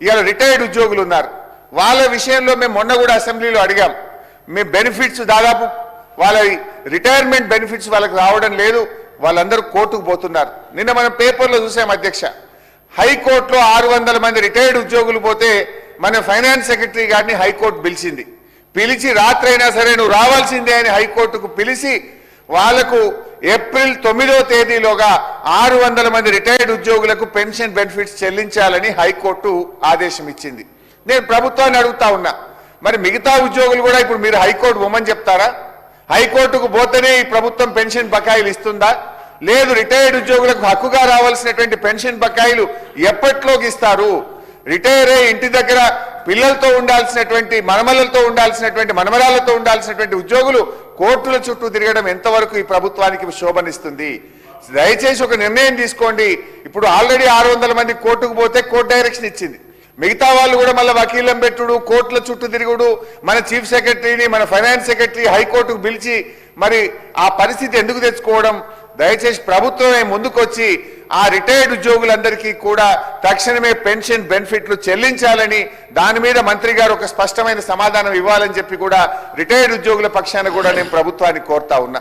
ఇవాళ రిటైర్డ్ ఉద్యోగులు ఉన్నారు. వాళ్ళ విషయంలో మేము మొన్న కూడా అసెంబ్లీలో అడిగాం. మీ బెనిఫిట్స్ దాదాపు వాళ్ళ రిటైర్మెంట్ బెనిఫిట్స్ వాళ్ళకి రావడం లేదు. వాళ్ళందరూ కోర్టుకు పోతున్నారు. నిన్న మనం పేపర్లో చూసాం అధ్యక్ష, హైకోర్టులో 600 మంది రిటైర్డ్ ఉద్యోగులు పోతే మన ఫైనాన్స్ సెక్రటరీ గారిని హైకోర్టు పిలిచి రాత్రైనా సరే నువ్వు రావాల్సిందే అని హైకోర్టుకు పిలిచి వాళ్లకు ఏప్రిల్ 9వ తేదీలోగా 600 మంది రిటైర్డ్ ఉద్యోగులకు పెన్షన్ బెనిఫిట్స్ చెల్లించాలని హైకోర్టు ఆదేశం ఇచ్చింది. నేను ప్రభుత్వాన్ని అడుగుతా ఉన్నా, మరి మిగతా ఉద్యోగులు కూడా ఇప్పుడు మీరు హైకోర్టు పోమని చెప్తారా? హైకోర్టుకు పోతేనే ఈ ప్రభుత్వం పెన్షన్ బకాయిలు ఇస్తుందా? లేదు, రిటైర్డ్ ఉద్యోగులకు హక్కుగా రావాల్సినటువంటి పెన్షన్ బకాయిలు ఎప్పట్లోకి ఇస్తారు? రిటైర్ అయ్యి ఇంటి దగ్గర పిల్లలతో ఉండాల్సినటువంటి మనమలతో ఉండాల్సినటువంటి మనమరాలతో ఉండాల్సినటువంటి ఉద్యోగులు కోర్టుల చుట్టూ తిరగడం ఎంతవరకు ఈ ప్రభుత్వానికి శోభనిస్తుంది? దయచేసి ఒక నిర్ణయం తీసుకోండి. ఇప్పుడు ఆల్రెడీ 600 మంది కోర్టుకు పోతే కోర్టు డైరెక్షన్ ఇచ్చింది. మిగతా వాళ్ళు కూడా మళ్ళీ వకీలం పెట్టుడు, కోర్టుల చుట్టూ తిరుగుడు, మన చీఫ్ సెక్రటరీని మన ఫైనాన్స్ సెక్రటరీ హైకోర్టుకు పిలిచి మరి ఆ పరిస్థితి ఎందుకు తెచ్చుకోవడం? దయచేసి ప్రభుత్వమే ముందుకొచ్చి ఆ రిటైర్డ్ ఉద్యోగులందరికీ కూడా తక్షణమే పెన్షన్ బెనిఫిట్లు చెల్లించాలని, దాని మీద మంత్రి గారు ఒక స్పష్టమైన సమాధానం ఇవ్వాలని చెప్పి కూడా రిటైర్డ్ ఉద్యోగుల పక్షాన కూడా నేను ప్రభుత్వాన్ని కోరుతా ఉన్నా.